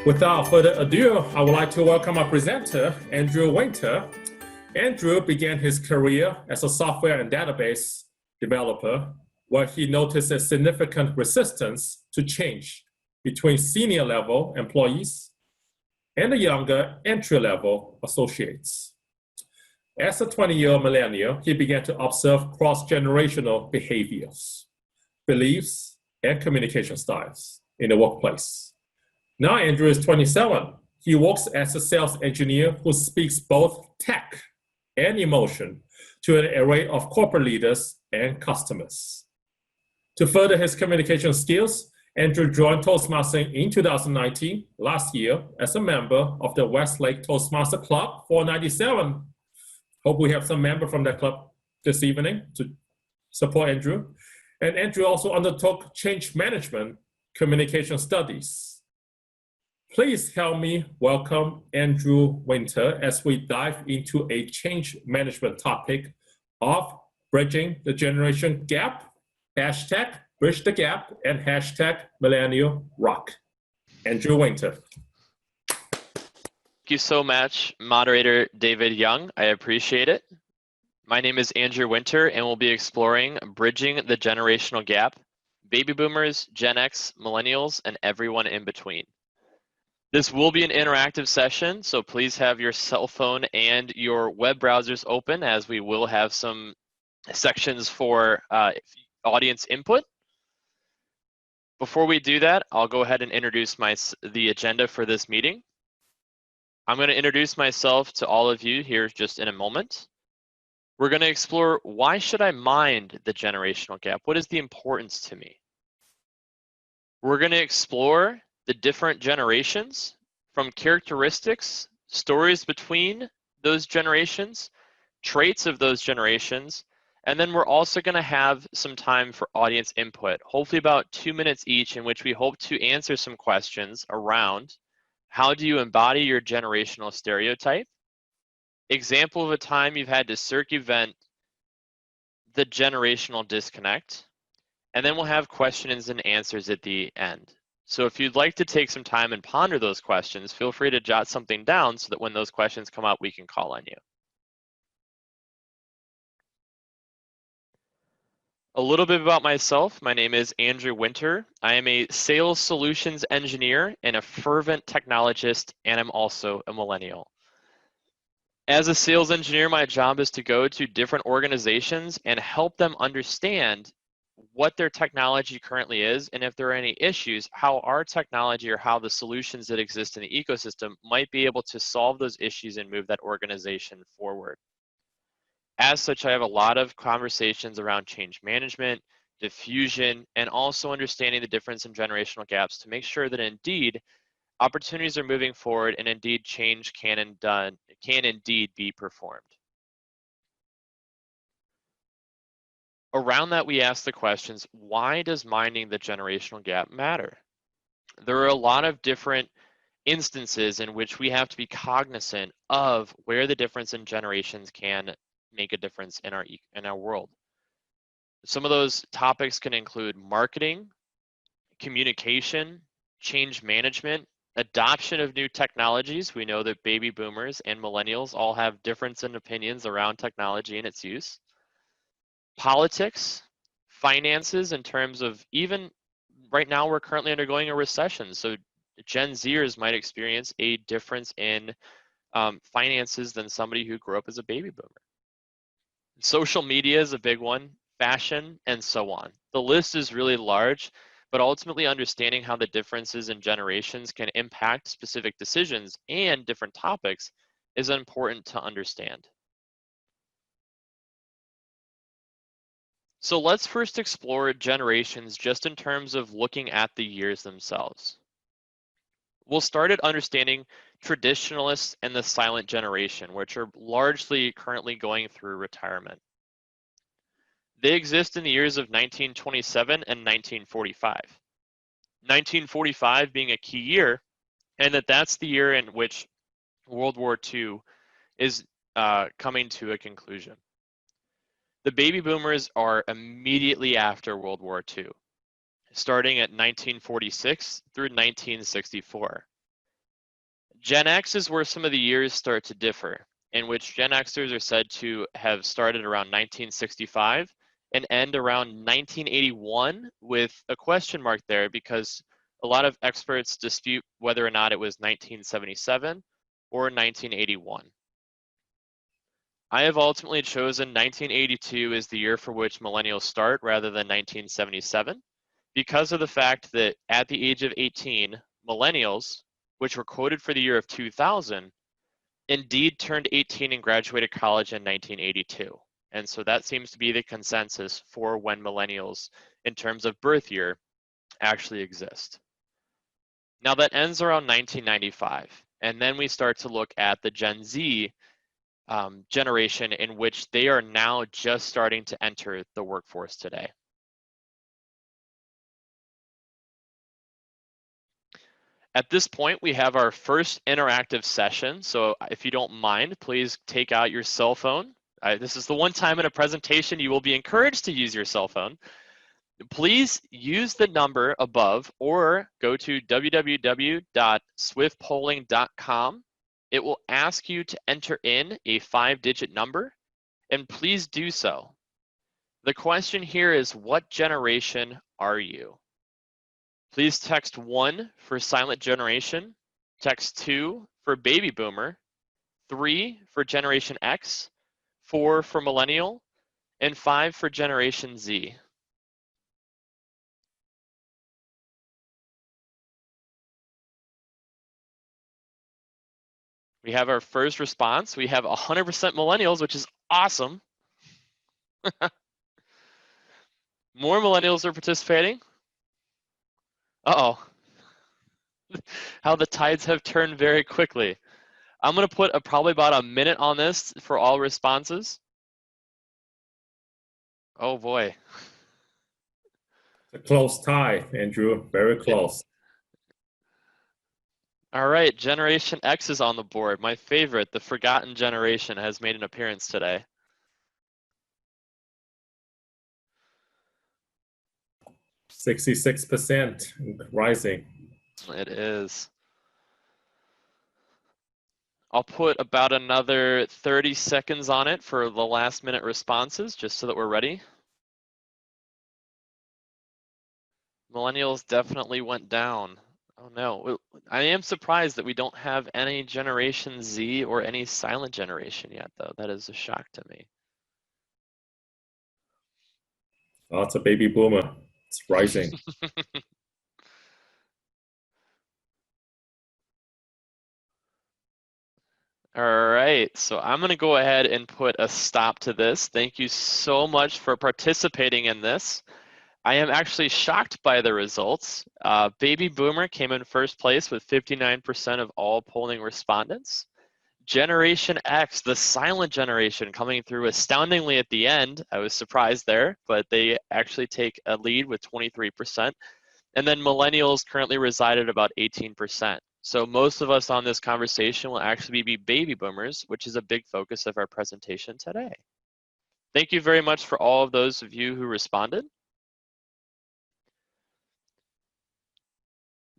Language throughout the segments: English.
Without further ado, I would like to welcome our presenter, Andrew Winters. Andrew began his career as a software and database developer, where he noticed a significant resistance to change between senior level employees and the younger entry-level associates. As a 20-year millennial, he began to observe cross-generational behaviors, beliefs, and communication styles in the workplace. Now Andrew is 27. He works as a sales engineer who speaks both tech and emotion to an array of corporate leaders and customers. To further his communication skills, Andrew joined Toastmasters in 2019, last year, as a member of the Westlake Toastmaster Club 497. Hope we have some members from that club this evening to support Andrew. And Andrew also undertook change management communication studies. Please help me welcome Andrew Winters as we dive into a change management topic of bridging the generation gap, hashtag bridge the gap, and hashtag millennial rock. Andrew Winters. Thank you so much, moderator David Young. I appreciate it. My name is Andrew Winters, and we'll be exploring bridging the generational gap, baby boomers, Gen X, millennials, and everyone in between. This will be an interactive session, so please have your cell phone and your web browsers open, as we will have some sections for audience input. Before we do that, I'll go ahead and introduce the agenda for this meeting. I'm going to introduce myself to all of you here just in a moment. We're going to explore, why should I mind the generational gap? What is the importance to me? We're going to explore the different generations, from characteristics, stories between those generations, traits of those generations, and then we're also going to have some time for audience input, hopefully about 2 minutes each, in which we hope to answer some questions around how do you embody your generational stereotype, example of a time you've had to circumvent the generational disconnect, and then we'll have questions and answers at the end. So if you'd like to take some time and ponder those questions, feel free to jot something down so that when those questions come up, we can call on you. A little bit about myself. My name is Andrew Winters. I am a sales solutions engineer and a fervent technologist, and I'm also a millennial. As a sales engineer, my job is to go to different organizations and help them understand what their technology currently is, and if there are any issues, how our technology or how the solutions that exist in the ecosystem might be able to solve those issues and move that organization forward. As such, I have a lot of conversations around change management, diffusion, and also understanding the difference in generational gaps to make sure that indeed opportunities are moving forward and indeed change can indeed be performed. Around that, we ask the questions, why does minding the generational gap matter? There are a lot of different instances in which we have to be cognizant of where the difference in generations can make a difference in our world. Some of those topics can include marketing, communication, change management, adoption of new technologies. We know that baby boomers and millennials all have difference in opinions around technology and its use. Politics, finances, in terms of, even right now we're currently undergoing a recession, so Gen Zers might experience a difference in finances than somebody who grew up as a baby boomer. Social media is a big one, fashion, and so on. The list is really large, but ultimately understanding how the differences in generations can impact specific decisions and different topics is important to understand. So let's first explore generations just in terms of looking at the years themselves. We'll start at understanding traditionalists and the silent generation, which are largely currently going through retirement. They exist in the years of 1927 and 1945. 1945 being a key year, and that's the year in which World War II is coming to a conclusion. The baby boomers are immediately after World War II, starting at 1946 through 1964. Gen X is where some of the years start to differ, in which Gen Xers are said to have started around 1965 and end around 1981, with a question mark there because a lot of experts dispute whether or not it was 1977 or 1981. I have ultimately chosen 1982 as the year for which millennials start rather than 1977 because of the fact that at the age of 18, millennials, which were quoted for the year of 2000, indeed turned 18 and graduated college in 1982. And so that seems to be the consensus for when millennials, in terms of birth year, actually exist. Now that ends around 1995, and then we start to look at the Gen Z generation, in which they are now just starting to enter the workforce today. At this point, we have our first interactive session. So if you don't mind, please take out your cell phone. This is the one time in a presentation you will be encouraged to use your cell phone. Please use the number above or go to www.swiftpolling.com. It will ask you to enter in a 5-digit number, and please do so. The question here is, what generation are you? Please text 1 for silent generation, text 2 for baby boomer, 3 for Generation X, 4 for millennial, and 5 for Generation Z. We have our first response. We have 100% millennials, which is awesome. More millennials are participating. Uh-oh. How the tides have turned very quickly. I'm going to put probably about a minute on this for all responses. Oh boy. A close tie, Andrew. Very close. All right, Generation X is on the board. My favorite, the forgotten generation, has made an appearance today. %66% rising. It is. I'll put about another 30 seconds on it for the last minute responses, just so that we're ready. Millennials definitely went down. Oh no, I am surprised that we don't have any Generation Z or any silent generation yet, though. That is a shock to me. Oh, it's a baby boomer. It's rising. All right, so I'm going to go ahead and put a stop to this. Thank you so much for participating in this. I am actually shocked by the results. Baby Boomer came in first place with 59% of all polling respondents. Generation X, the silent generation, coming through astoundingly at the end. I was surprised there, but they actually take a lead with 23%. And then millennials currently reside at about 18%. So most of us on this conversation will actually be baby boomers, which is a big focus of our presentation today. Thank you very much for all of those of you who responded.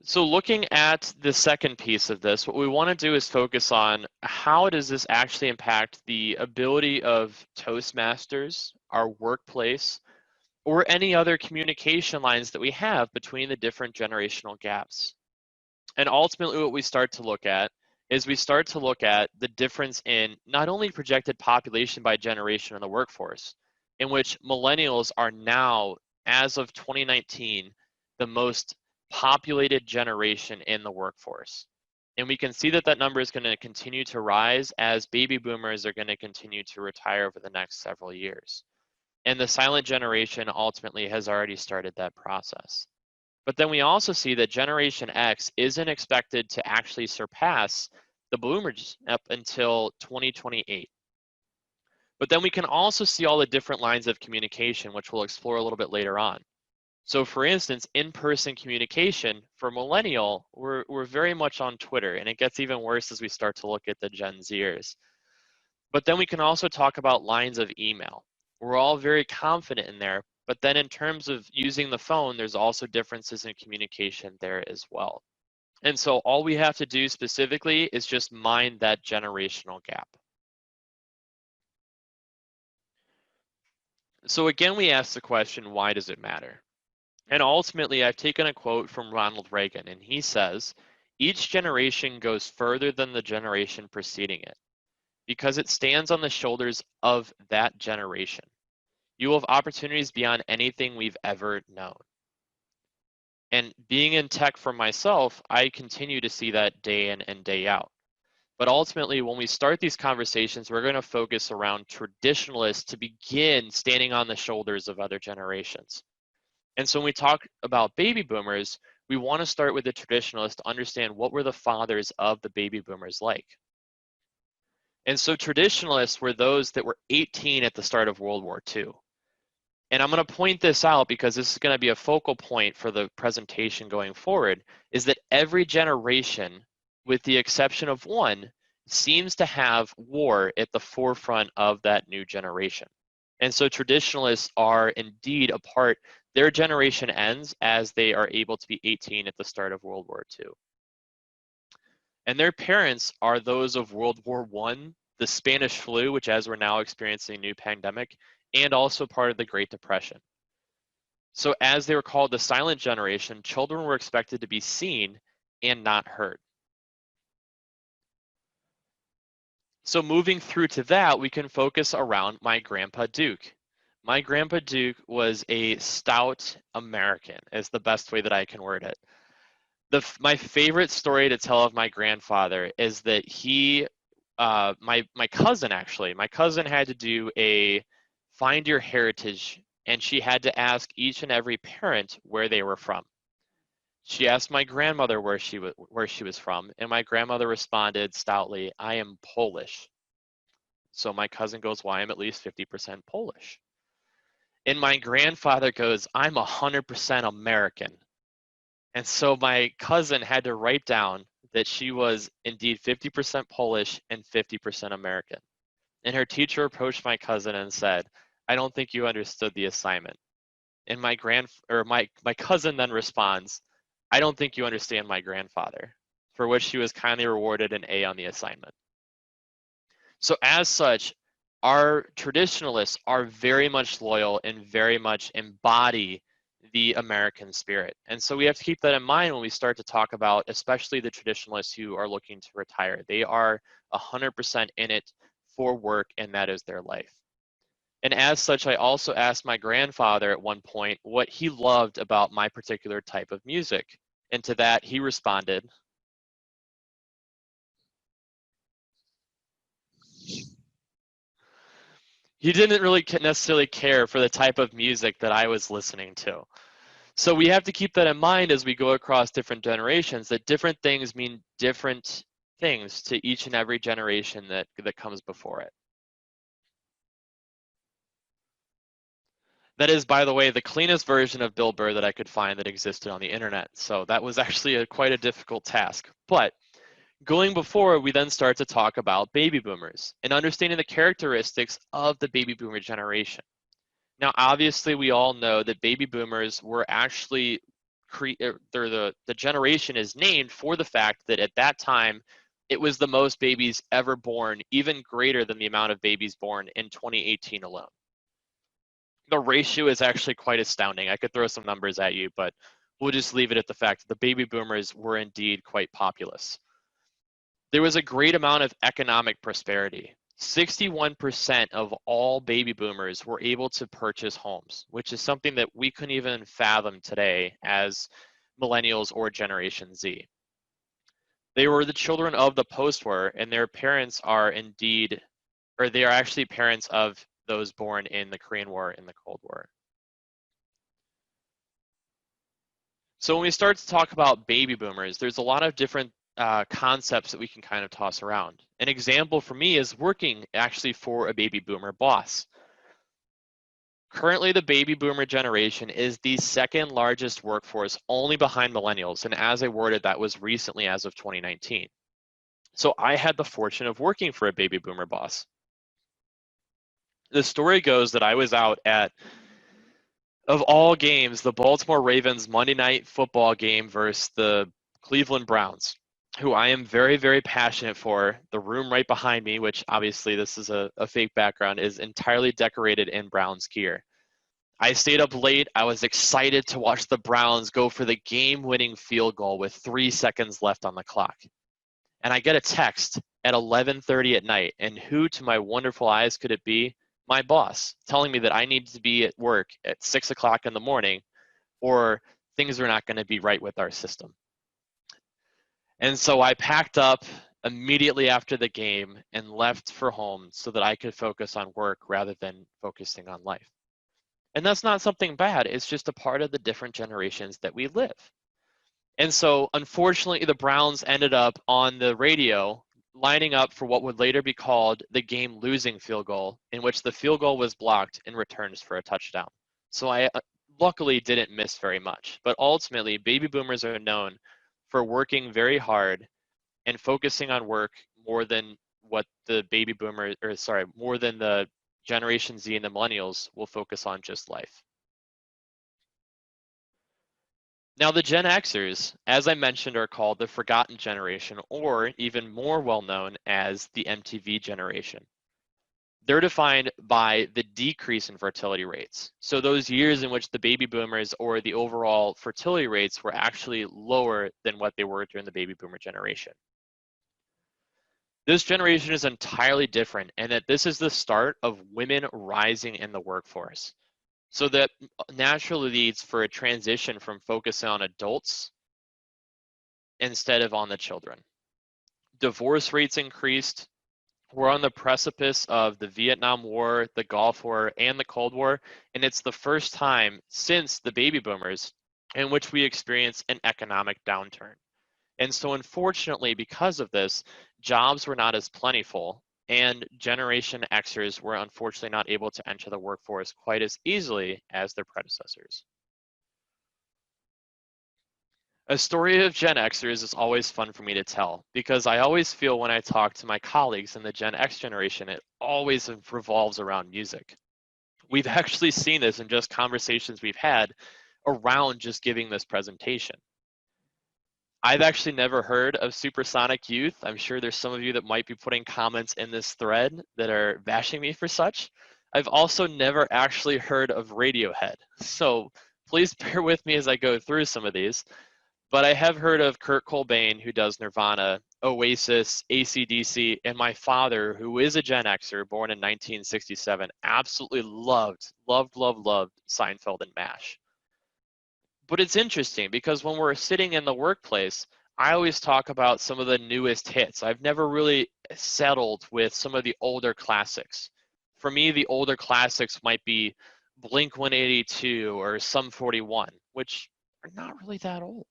So looking at the second piece of this, what we want to do is focus on how does this actually impact the ability of Toastmasters, our workplace, or any other communication lines that we have between the different generational gaps. And ultimately what we start to look at is we start to look at the difference in not only projected population by generation in the workforce, in which millennials are now, as of 2019, the most populated generation in the workforce. And we can see that that number is going to continue to rise as baby boomers are going to continue to retire over the next several years. And the silent generation ultimately has already started that process. But then we also see that Generation X isn't expected to actually surpass the boomers up until 2028. But then we can also see all the different lines of communication, which we'll explore a little bit later on. So for instance, in-person communication for millennial, we're very much on Twitter, and it gets even worse as we start to look at the Gen Zers. But then we can also talk about lines of email. We're all very confident in there, but then in terms of using the phone, there's also differences in communication there as well. And so all we have to do specifically is just mind that generational gap. So again, we ask the question, why does it matter? And ultimately, I've taken a quote from Ronald Reagan, and he says, each generation goes further than the generation preceding it because it stands on the shoulders of that generation. You will have opportunities beyond anything we've ever known. And being in tech for myself, I continue to see that day in and day out. But ultimately, when we start these conversations, we're going to focus around traditionalists to begin standing on the shoulders of other generations. And so when we talk about baby boomers, we want to start with the traditionalists to understand what were the fathers of the baby boomers like. And so traditionalists were those that were 18 at the start of World War II. And I'm going to point this out because this is going to be a focal point for the presentation going forward, is that every generation, with the exception of one, seems to have war at the forefront of that new generation. And so traditionalists are indeed a part, their generation ends as they are able to be 18 at the start of World War II. And their parents are those of World War I, the Spanish flu, which as we're now experiencing a new pandemic, and also part of the Great Depression. So as they were called the silent generation, children were expected to be seen and not heard. So moving through to that, we can focus around my grandpa Duke. My grandpa Duke was a stout American, is the best way that I can word it. My favorite story to tell of my grandfather is that he, my cousin had to do a Find Your Heritage, and she had to ask each and every parent where they were from. She asked my grandmother where she was from, and my grandmother responded stoutly, "I am Polish." So my cousin goes, "Well, I am at least 50% Polish." And my grandfather goes, "I'm 100% American." And so my cousin had to write down that she was indeed 50% Polish and 50% American. And her teacher approached my cousin and said, "I don't think you understood the assignment." And my cousin then responds, "I don't think you understand my grandfather," for which she was kindly rewarded an A on the assignment. So as such, our traditionalists are very much loyal and very much embody the American spirit. And so we have to keep that in mind when we start to talk about, especially the traditionalists who are looking to retire. They are 100% in it for work, and that is their life. And as such, I also asked my grandfather at one point what he loved about my particular type of music. And to that, he responded, he didn't really necessarily care for the type of music that I was listening to. So we have to keep that in mind as we go across different generations, that different things mean different things to each and every generation that comes before it. That is, by the way, the cleanest version of Bill Burr that I could find that existed on the internet. So that was actually quite a difficult task. But going before, we then start to talk about baby boomers and understanding the characteristics of the baby boomer generation. Now, obviously, we all know that baby boomers were actually, the generation is named for the fact that at that time, it was the most babies ever born, even greater than the amount of babies born in 2018 alone. The ratio is actually quite astounding. I could throw some numbers at you, but we'll just leave it at the fact that the baby boomers were indeed quite populous. There was a great amount of economic prosperity. 61% of all baby boomers were able to purchase homes, which is something that we couldn't even fathom today as millennials or Generation Z. They were the children of the post-war, and their parents are indeed, or they are actually parents of those born in the Korean War and the Cold War. So when we start to talk about baby boomers, there's a lot of different concepts that we can kind of toss around. An example for me is working actually for a baby boomer boss. Currently, the baby boomer generation is the second largest workforce, only behind millennials. And as I worded, that was recently as of 2019. So I had the fortune of working for a baby boomer boss. The story goes that I was out at, of all games, the Baltimore Ravens Monday Night Football game versus the Cleveland Browns, who I am very, very passionate for. The room right behind me, which obviously this is a fake background, is entirely decorated in Browns gear. I stayed up late. I was excited to watch the Browns go for the game-winning field goal with 3 seconds left on the clock. And I get a text at 11:30 at night, and who to my wonderful eyes could it be? My boss, telling me that I need to be at work at 6 o'clock in the morning, or things are not going to be right with our system. And so I packed up immediately after the game and left for home so that I could focus on work rather than focusing on life. And that's not something bad. It's just a part of the different generations that we live. And so, unfortunately, the Browns ended up on the radio lining up for what would later be called the game-losing field goal, in which the field goal was blocked and returns for a touchdown. So I luckily didn't miss very much. But ultimately, baby boomers are known for working very hard and focusing on work more than what the baby boomers, more than the Generation Z and the millennials will focus on just life. Now, the Gen Xers, as I mentioned, are called the forgotten generation, or even more well known as the MTV generation. They're defined by the decrease in fertility rates. So those years in which the baby boomers or the overall fertility rates were actually lower than what they were during the baby boomer generation. This generation is entirely different, and that this is the start of women rising in the workforce. So that naturally leads for a transition from focusing on adults instead of on the children. Divorce rates increased. We're on the precipice of the Vietnam War, the Gulf War, and the Cold War, and it's the first time since the baby boomers in which we experience an economic downturn. And so unfortunately, because of this, jobs were not as plentiful, and Generation Xers were unfortunately not able to enter the workforce quite as easily as their predecessors. A story of Gen Xers is always fun for me to tell, because I always feel when I talk to my colleagues in the Gen X generation, it always revolves around music. We've actually seen this in just conversations we've had around just giving this presentation. I've actually never heard of Supersonic Youth. I'm sure there's some of you that might be putting comments in this thread that are bashing me for such. I've also never actually heard of Radiohead. So please bear with me as I go through some of these. But I have heard of Kurt Cobain, who does Nirvana, Oasis, AC/DC, and my father, who is a Gen Xer, born in 1967, absolutely loved Seinfeld and MASH. But it's interesting because when we're sitting in the workplace, I always talk about some of the newest hits. I've never really settled with some of the older classics. For me, the older classics might be Blink-182 or Sum 41, which are not really that old.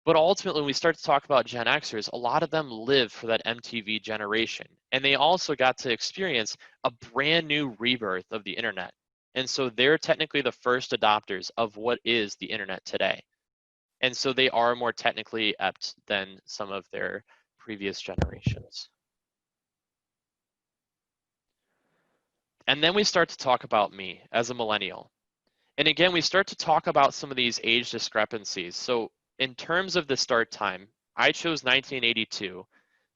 But ultimately, when we start to talk about Gen Xers, a lot of them live for that MTV generation. And they also got to experience a brand new rebirth of the internet. And so they're technically the first adopters of what is the internet today. And so they are more technically apt than some of their previous generations. And then we start to talk about me as a millennial. And again, we start to talk about some of these age discrepancies. So in terms of the start time, I chose 1982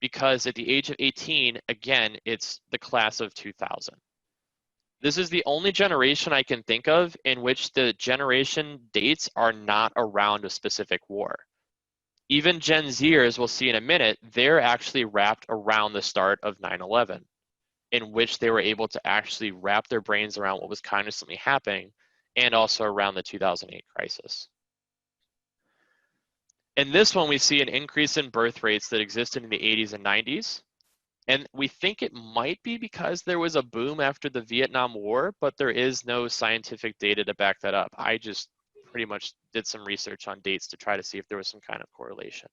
because at the age of 18, again, it's the class of 2000. This is the only generation I can think of in which the generation dates are not around a specific war. Even Gen Zers, we'll see in a minute, they're actually wrapped around the start of 9/11, in which they were able to actually wrap their brains around what was constantly happening, and also around the 2008 crisis. In this one, we see an increase in birth rates that existed in the 80s and 90s. And we think it might be because there was a boom after the Vietnam War, but there is no scientific data to back that up. I just pretty much did some research on dates to try to see if there was some kind of correlation.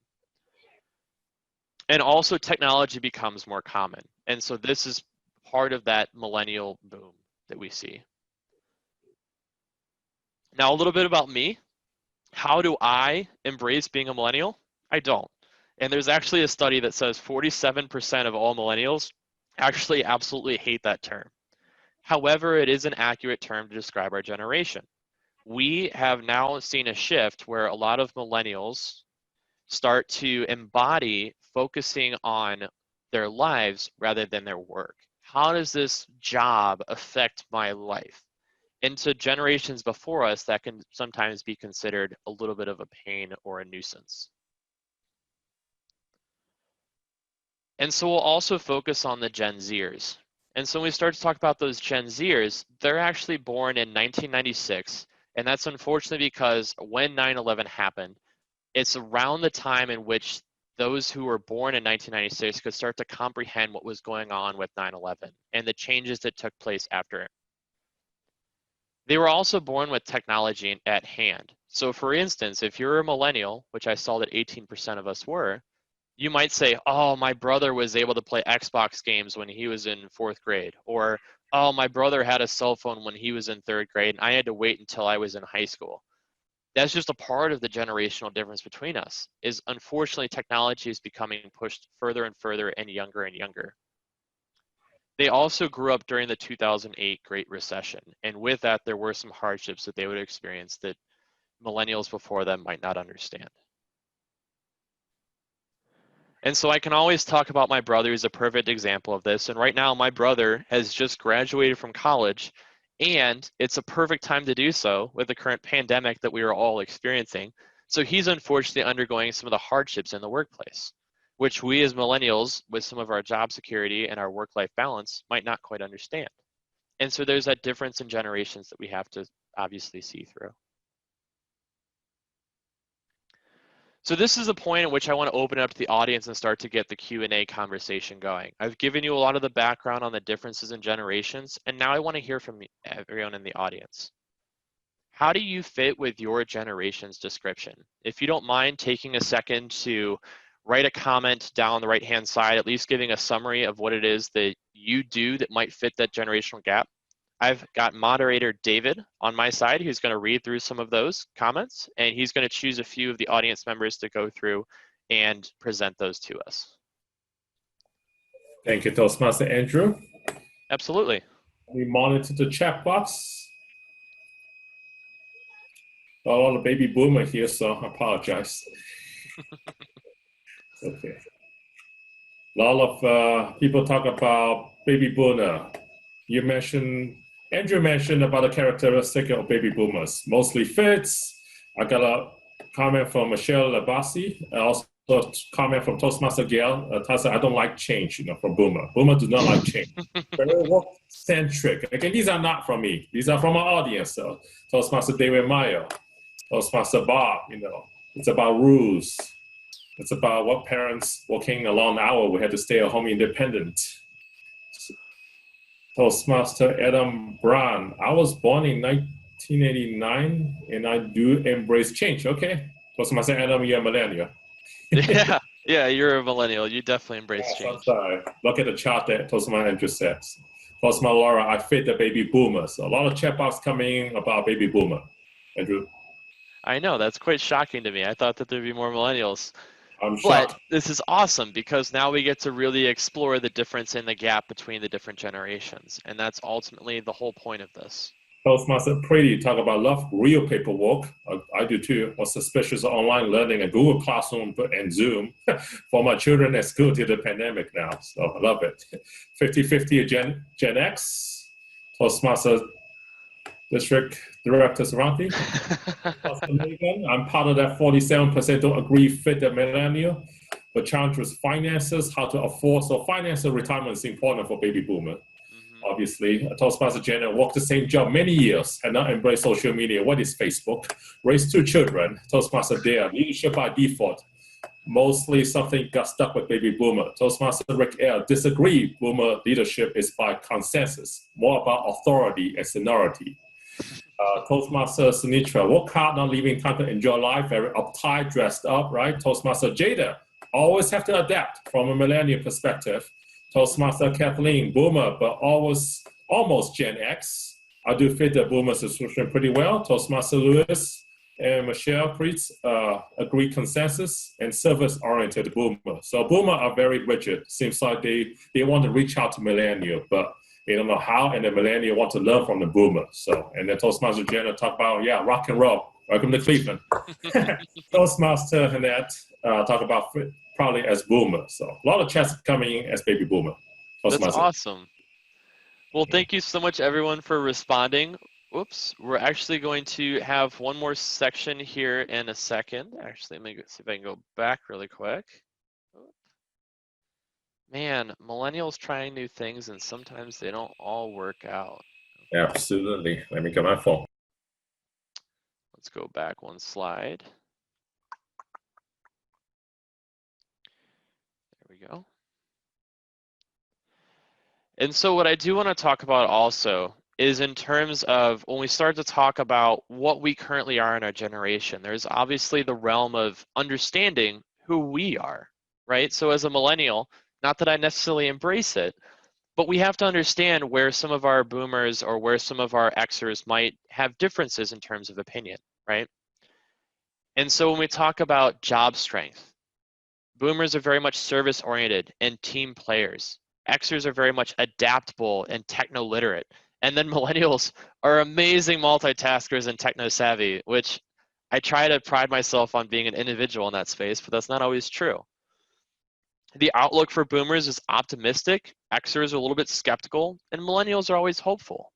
And also technology becomes more common. And so this is part of that millennial boom that we see. Now, a little bit about me. How do I embrace being a millennial? I don't. And there's actually a study that says 47% of all millennials actually absolutely hate that term. However, it is an accurate term to describe our generation. We have now seen a shift where a lot of millennials start to embody focusing on their lives rather than their work. How does this job affect my life? And to generations before us, that can sometimes be considered a little bit of a pain or a nuisance. And so we'll also focus on the Gen Zers. And so when we start to talk about those Gen Zers, they're actually born in 1996. And that's unfortunately because when 9/11 happened, it's around the time in which those who were born in 1996 could start to comprehend what was going on with 9/11 and the changes that took place after it. They were also born with technology at hand. So for instance, if you're a millennial, which I saw that 18% of us were, you might say, oh, my brother was able to play Xbox games when he was in 4th grade. Or, oh, my brother had a cell phone when he was in 3rd grade and I had to wait until I was in high school. That's just a part of the generational difference between us, is unfortunately technology is becoming pushed further and further and younger. They also grew up during the 2008 Great Recession. And with that, there were some hardships that they would experience that millennials before them might not understand. And so I can always talk about my brother who's a perfect example of this. And right now, my brother has just graduated from college, and it's a perfect time to do so with the current pandemic that we are all experiencing. So he's unfortunately undergoing some of the hardships in the workplace, which we as millennials, with some of our job security and our work-life balance, might not quite understand. And so there's that difference in generations that we have to obviously see through. So this is the point at which I want to open up to the audience and start to get the Q&A conversation going. I've given you a lot of the background on the differences in generations, and now I want to hear from everyone in the audience. How do you fit with your generation's description? If you don't mind taking a second to write a comment down the right-hand side, at least giving a summary of what it is that you do that might fit that generational gap. I've got moderator David on my side who's going to read through some of those comments, and he's going to choose a few of the audience members to go through and present those to us. Thank you, Toastmaster Andrew. Absolutely. We monitor the chat box. A lot of baby boomer here, so I apologize. Okay. A lot of people talk about baby boomer. Andrew mentioned about the characteristic of baby boomers. Mostly fits. I got a comment from Michelle Labasi. Also a comment from Toastmaster Gail. Said, I don't like change, from boomer. Boomer do not like change. Very work-centric. Again, these are not from me. These are from our audience. So Toastmaster David Meyer, Toastmaster Bob, it's about rules. It's about what parents working a long hour, we had to stay at home independent. Toastmaster Adam Brown, I was born in 1989 and I do embrace change. Okay. Toastmaster Adam, you're a millennial. Yeah, you're a millennial. You definitely embrace change. Sorry. Look at the chart that Toastmaster Andrew says. Toastmaster Laura, I fit the baby boomers. A lot of chat box coming about baby boomer. Andrew? I know, that's quite shocking to me. I thought that there'd be more millennials. I'm shocked. But this is awesome because now we get to really explore the difference in the gap between the different generations. And that's ultimately the whole point of this. Toastmaster Pretty talk about love real paperwork. I do too. Was suspicious of online learning and Google Classroom and Zoom for my children at school till the pandemic now. So I love it. 50-50 GenX. Toastmaster District Director Saranti. I'm part of that 47% don't agree fit the millennial. The challenge was finances, how to afford. So financial retirement is important for baby boomer. Obviously, Toastmaster Jenna worked the same job many years and now embrace social media. What is Facebook? Raised 2 children. Toastmaster Dare, leadership by default. Mostly something got stuck with baby boomer. Toastmaster Rick L. disagree. Boomer leadership is by consensus, more about authority and seniority. Toastmaster Sinitra, work hard, not leaving time to enjoy life, very uptight, dressed up, right? Toastmaster Jada, always have to adapt from a millennial perspective. Toastmaster Kathleen, boomer, but almost Gen X. I do fit the boomer subscription pretty well. Toastmaster Lewis and Michelle Creeds agree consensus and service-oriented boomer. So boomer are very rigid. Seems like they want to reach out to millennial, but they don't know how, and the millennial want to learn from the boomer. So, and then Toastmaster Jenna talk about, rock and roll. Welcome to Cleveland. Toastmaster and that talk about probably as boomer. So a lot of chats coming in as baby boomer. That's Toastmaster. awesome. Well, thank you so much, everyone, for responding. Oops, we're actually going to have one more section here in a second. Actually, let me see if I can go back really quick. Man, millennials trying new things, and sometimes they don't all work out. Absolutely. Let me get my phone. Let's go back one slide. There we go. And so what I do want to talk about also is in terms of when we start to talk about what we currently are in our generation, there's obviously the realm of understanding who we are, right? So as a millennial, not that I necessarily embrace it, but we have to understand where some of our boomers or where some of our Xers might have differences in terms of opinion, right? And so when we talk about job strength, boomers are very much service oriented and team players. Xers are very much adaptable and techno literate. And then millennials are amazing multitaskers and techno savvy, which I try to pride myself on being an individual in that space, but that's not always true. The outlook for boomers is optimistic, Xers are a little bit skeptical, and millennials are always hopeful.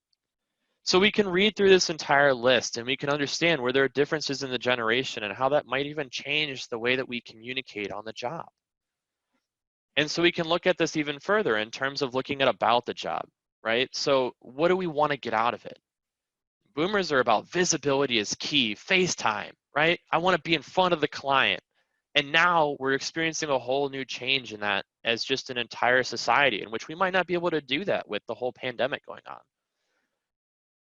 So we can read through this entire list and we can understand where there are differences in the generation and how that might even change the way that we communicate on the job. And so we can look at this even further in terms of looking at about the job, right? So what do we want to get out of it? Boomers are about visibility is key, FaceTime, right? I want to be in front of the client. And now we're experiencing a whole new change in that as just an entire society in which we might not be able to do that with the whole pandemic going on.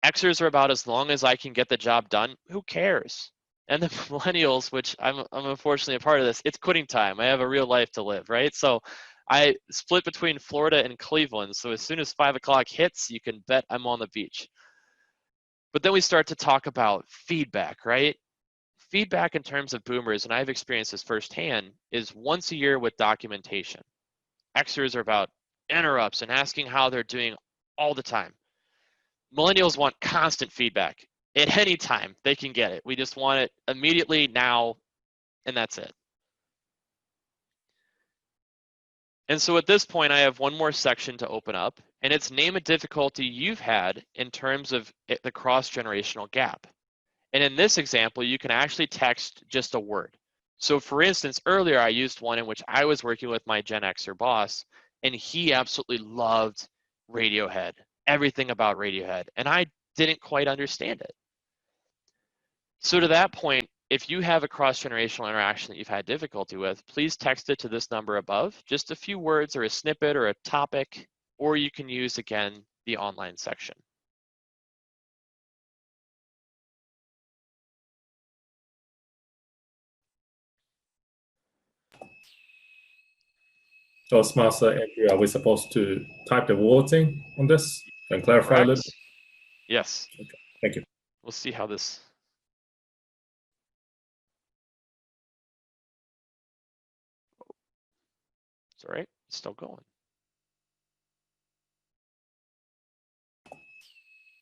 Xers are about as long as I can get the job done, who cares? And the millennials, which I'm unfortunately a part of this, it's quitting time. I have a real life to live, right? So I split between Florida and Cleveland. So as soon as 5 o'clock hits, you can bet I'm on the beach. But then we start to talk about feedback, right? Feedback in terms of boomers, and I've experienced this firsthand, is once a year with documentation. Xers are about interrupts and asking how they're doing all the time. Millennials want constant feedback. At any time, they can get it. We just want it immediately, now, and that's it. And so at this point, I have one more section to open up, and it's name a difficulty you've had in terms of the cross-generational gap. And in this example, you can actually text just a word. So for instance, earlier I used one in which I was working with my Gen Xer boss, and he absolutely loved Radiohead, everything about Radiohead, and I didn't quite understand it. So to that point, if you have a cross-generational interaction that you've had difficulty with, please text it to this number above, just a few words or a snippet or a topic, or you can use, again, the online section. Toastmaster Andrew, are we supposed to type the wording on this and clarify a little? Yes. Okay. Thank you. We'll see how this. It's all right. It's still going.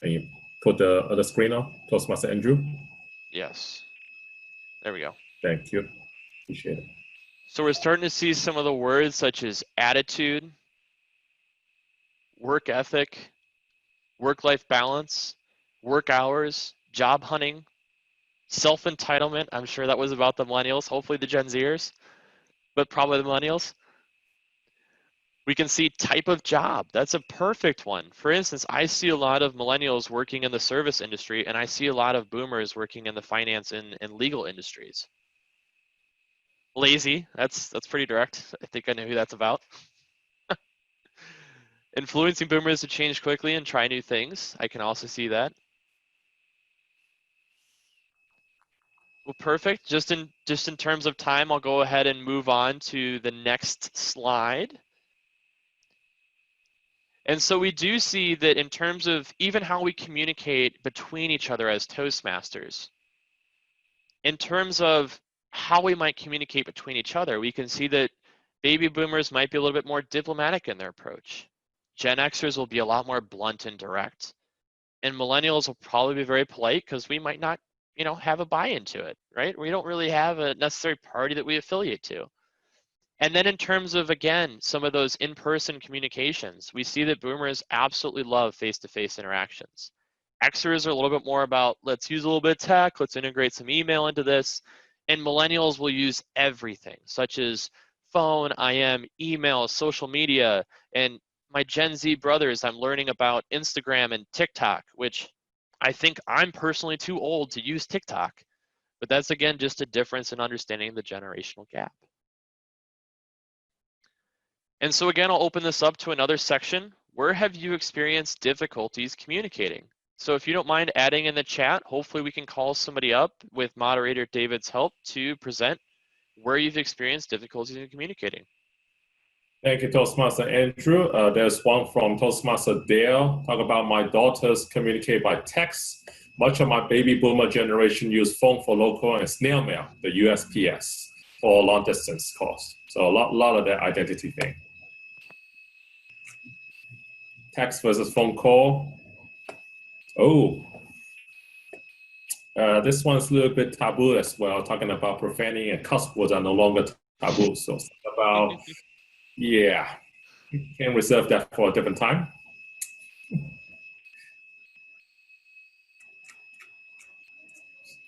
Can you put the other screen on, Toastmaster Andrew? Yes. There we go. Thank you. Appreciate it. So we're starting to see some of the words such as attitude, work ethic, work-life balance, work hours, job hunting, self-entitlement. I'm sure that was about the millennials, hopefully the Gen Zers, but probably the millennials. We can see type of job. That's a perfect one. For instance, I see a lot of millennials working in the service industry, and I see a lot of boomers working in the finance and legal industries. Lazy, that's pretty direct. I think I know who that's about. Influencing boomers to change quickly and try new things. I can also see that. Well, perfect. Just in terms of time, I'll go ahead and move on to the next slide. And so we do see that in terms of even how we communicate between each other as Toastmasters, in terms of how we might communicate between each other, we can see that baby boomers might be a little bit more diplomatic in their approach. Gen Xers will be a lot more blunt and direct. And millennials will probably be very polite because we might not, have a buy-in to it, right? We don't really have a necessary party that we affiliate to. And then in terms of, again, some of those in-person communications, we see that boomers absolutely love face-to-face interactions. Xers are a little bit more about, let's use a little bit of tech, let's integrate some email into this. And millennials will use everything, such as phone, IM, email, social media. And my Gen Z brothers, I'm learning about Instagram and TikTok, which I think I'm personally too old to use TikTok. But that's, again, just a difference in understanding the generational gap. And so again, I'll open this up to another section. Where have you experienced difficulties communicating? So if you don't mind adding in the chat, hopefully we can call somebody up with moderator David's help to present where you've experienced difficulties in communicating. Thank you, Toastmaster Andrew. There's one from Toastmaster Dale. Talk about my daughters communicate by text. Much of my baby boomer generation use phone for local and snail mail, the USPS, for long distance calls. So a lot of that identity thing. Text versus phone call. Oh, this one's a little bit taboo as well, talking about profanity and cuss words are no longer taboo. So about, yeah, can reserve that for a different time.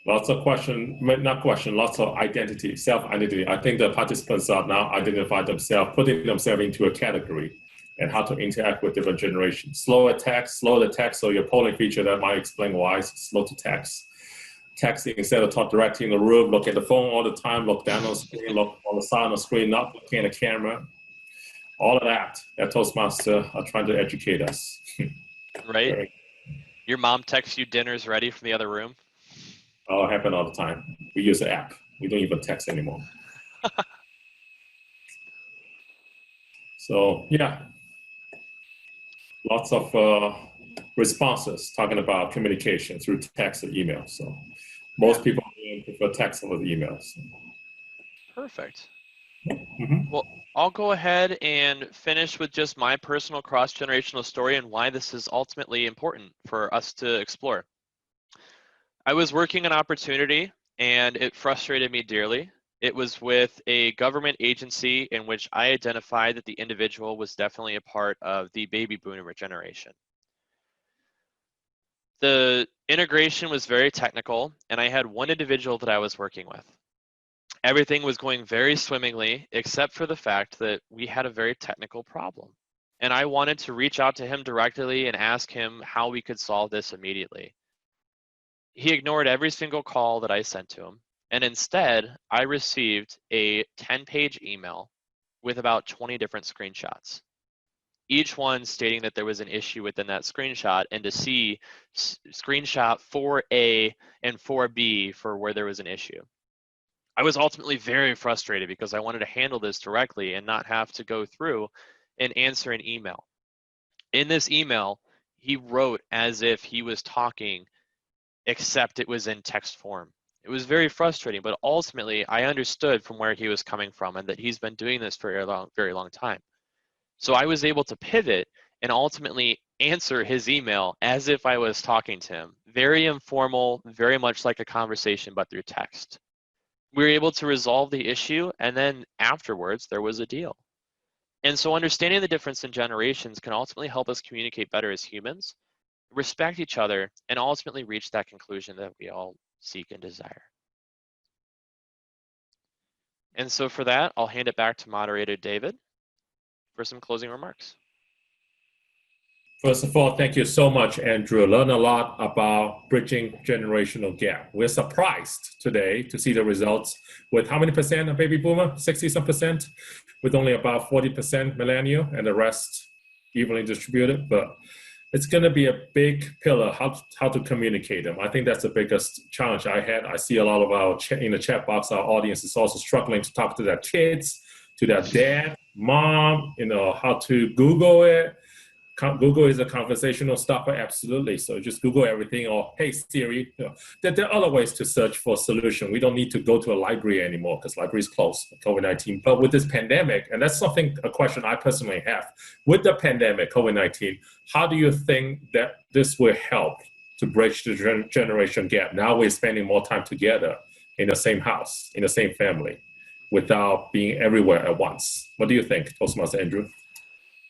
Lots of lots of identity, self-identity. I think the participants are now identifying themselves, putting themselves into a category and how to interact with different generations. Slow the text, so your polling feature that might explain why it's slow to text. Texting instead of talk directly in the room, look at the phone all the time, look down on the screen, look on the side of the screen, not looking at the camera. All of that Toastmaster are trying to educate us. Right? Your mom texts you dinner's ready from the other room? Oh, it happens all the time. We use an app. We don't even text anymore. So yeah, lots of responses talking about communication through text and email. So most people prefer text over the emails. Perfect. Mm-hmm. Well, I'll go ahead and finish with just my personal cross-generational story and why this is ultimately important for us to explore. I was working an opportunity and it frustrated me dearly. It was with a government agency in which I identified that the individual was definitely a part of the baby boomer generation. The integration was very technical, and I had one individual that I was working with. Everything was going very swimmingly, except for the fact that we had a very technical problem. And I wanted to reach out to him directly and ask him how we could solve this immediately. He ignored every single call that I sent to him. And instead, I received a 10-page email with about 20 different screenshots, each one stating that there was an issue within that screenshot, and to see screenshot 4A and 4B for where there was an issue. I was ultimately very frustrated because I wanted to handle this directly and not have to go through and answer an email. In this email, he wrote as if he was talking, except it was in text form. It was very frustrating, but ultimately I understood from where he was coming from and that he's been doing this for a very long time. So I was able to pivot and ultimately answer his email as if I was talking to him. Very informal, very much like a conversation, but through text. We were able to resolve the issue, and then afterwards there was a deal. And so understanding the difference in generations can ultimately help us communicate better as humans, respect each other, and ultimately reach that conclusion that we all seek and desire. And so for that, I'll hand it back to moderator David for some closing remarks. First of all, thank you so much, Andrew. Learn a lot about bridging generational gap. We're surprised today to see the results with how many percent of baby boomer? 60-some percent, with only about 40% millennial and the rest evenly distributed. But it's going to be a big pillar how to communicate them. I think that's the biggest challenge I had. I see a lot of our in the chat box, our audience is also struggling to talk to their kids, to their dad, mom, how to Google it. Google is a conversational stopper, absolutely. So just Google everything, or hey Siri. There are other ways to search for a solution. We don't need to go to a library anymore because library is closed for COVID-19. But with this pandemic, and that's a question I personally have, with the pandemic, COVID-19, how do you think that this will help to bridge the generation gap. Now we're spending more time together in the same house, in the same family, without being everywhere at once. What do you think, Toastmaster Andrew?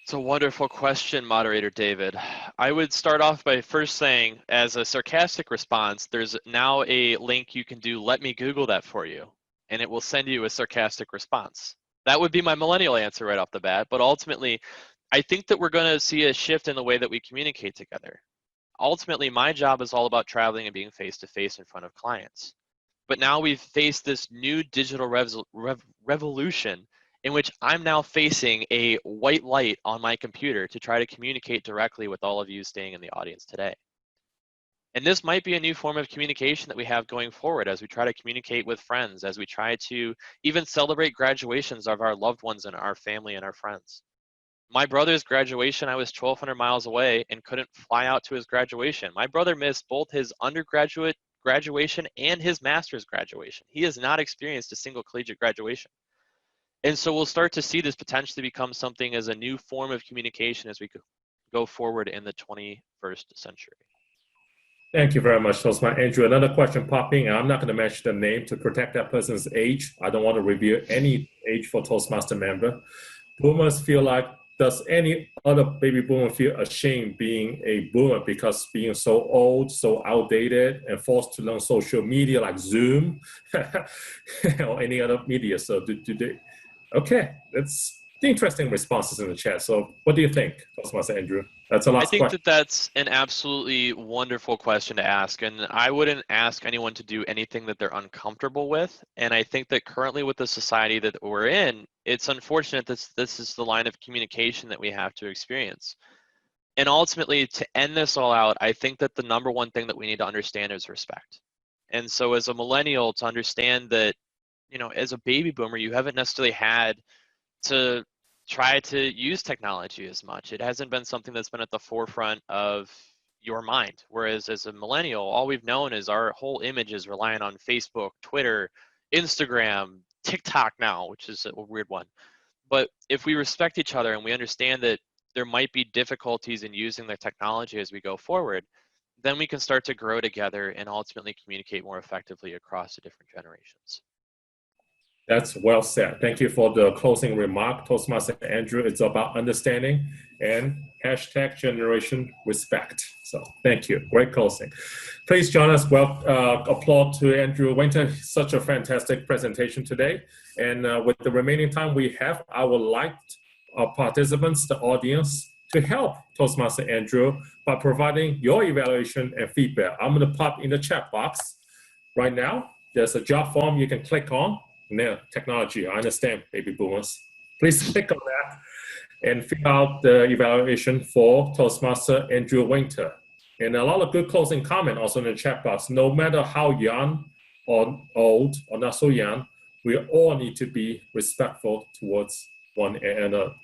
It's a wonderful question, Moderator David. I would start off by first saying, as a sarcastic response, there's now a link you can do, let me Google that for you, and it will send you a sarcastic response. That would be my millennial answer right off the bat, but ultimately, I think that we're going to see a shift in the way that we communicate together. Ultimately, my job is all about traveling and being face-to-face in front of clients. But now we've faced this new digital revolution in which I'm now facing a white light on my computer to try to communicate directly with all of you staying in the audience today. And this might be a new form of communication that we have going forward as we try to communicate with friends, as we try to even celebrate graduations of our loved ones and our family and our friends. My brother's graduation, I was 1,200 miles away and couldn't fly out to his graduation. My brother missed both his undergraduate graduation and his master's graduation. He has not experienced a single collegiate graduation. And so we'll start to see this potentially become something as a new form of communication as we go forward in the 21st century. Thank you very much, Toastmaster Andrew. Another question popping. I'm not going to mention the name to protect that person's age. I don't want to reveal any age for Toastmaster member. Boomers feel like, does any other baby boomer feel ashamed being a boomer because being so old, so outdated, and forced to learn social media like Zoom or any other media? So do they? Okay, that's the interesting responses in the chat. So what do you think, Toastmaster Andrew? That's the last question. I think that's an absolutely wonderful question to ask, and I wouldn't ask anyone to do anything that they're uncomfortable with. And I think that currently with the society that we're in, it's unfortunate that this is the line of communication that we have to experience. And ultimately, to end this all out, I think that the number one thing that we need to understand is respect. And so as a millennial, to understand that, you know, as a baby boomer, you haven't necessarily had to try to use technology as much. It hasn't been something that's been at the forefront of your mind. Whereas as a millennial, all we've known is our whole image is relying on Facebook, Twitter, Instagram, TikTok now, which is a weird one. But if we respect each other and we understand that there might be difficulties in using the technology as we go forward, then we can start to grow together and ultimately communicate more effectively across the different generations. That's well said. Thank you for the closing remark, Toastmaster Andrew. It's about understanding and hashtag generation respect. So thank you. Great closing. Please join us. Well, applaud to Andrew Winters. Such a fantastic presentation today. And with the remaining time we have, I would like our participants, the audience, to help Toastmaster Andrew by providing your evaluation and feedback. I'm going to pop in the chat box right now. There's a job form you can click on. Now, technology, I understand, baby boomers. Please click on that and fill out the evaluation for Toastmaster Andrew Winters. And a lot of good closing comment also in the chat box. No matter how young or old or not so young, we all need to be respectful towards one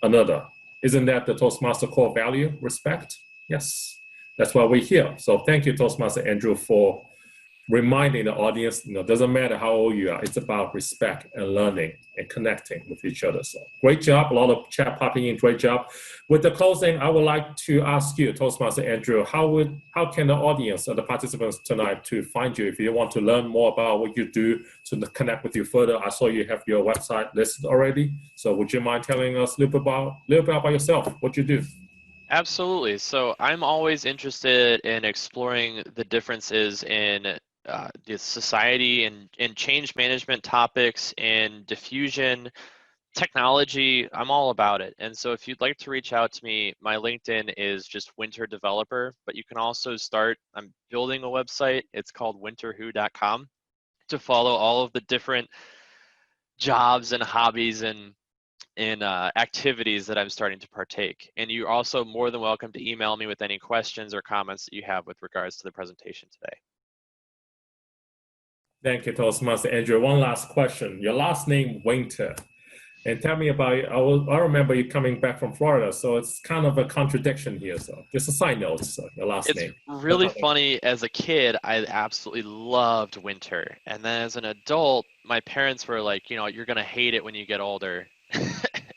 another. Isn't that the Toastmaster core value, respect? Yes, that's why we're here. So thank you, Toastmaster Andrew, for reminding the audience, you know, doesn't matter how old you are, it's about respect and learning and connecting with each other. So great job, a lot of chat popping in, great job. With the closing, I would like to ask you, Toastmaster Andrew, how can the audience or the participants tonight to find you if you want to learn more about what you do to connect with you further? I saw you have your website listed already. So would you mind telling us a little bit about yourself, what you do? Absolutely. So I'm always interested in exploring the differences in the society and change management topics and diffusion technology. I'm all about it. And so if you'd like to reach out to me, my LinkedIn is just Winter Developer, but you can also I'm building a website. It's called winterwho.com to follow all of the different jobs and hobbies and activities that I'm starting to partake. And you're also more than welcome to email me with any questions or comments that you have with regards to the presentation today. Thank you, Toastmaster Andrew. One last question. Your last name, Winter. And tell me about, I remember you coming back from Florida, so it's kind of a contradiction here. So just a side note, so your last name. It's really funny. As a kid, I absolutely loved winter. And then as an adult, my parents were like, you know, you're going to hate it when you get older.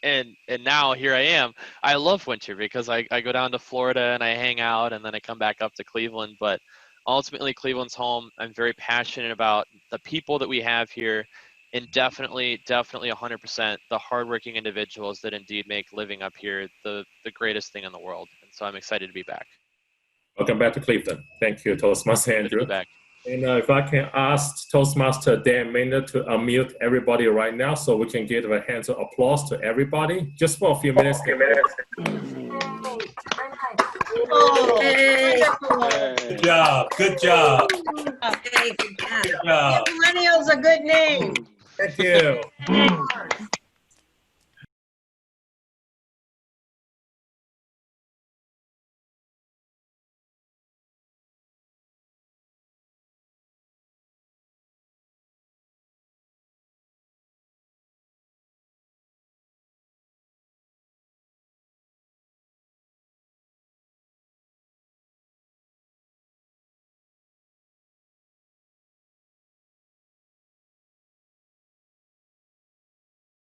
and now here I am. I love winter because I go down to Florida and I hang out and then I come back up to Cleveland. But ultimately Cleveland's home. I'm very passionate about the people that we have here, and definitely 100% the hardworking individuals that indeed make living up here the greatest thing in the world. And so I'm excited to be back. Welcome back to Cleveland. Thank you, Toastmaster Good to Andrew. be back. And if I can ask Toastmaster Dan Maynard to unmute everybody right now so we can give a hands of applause to everybody just for a few minutes. Good job. Good job. Okay, good job. Good job. Give Millennials a good name. Thank you.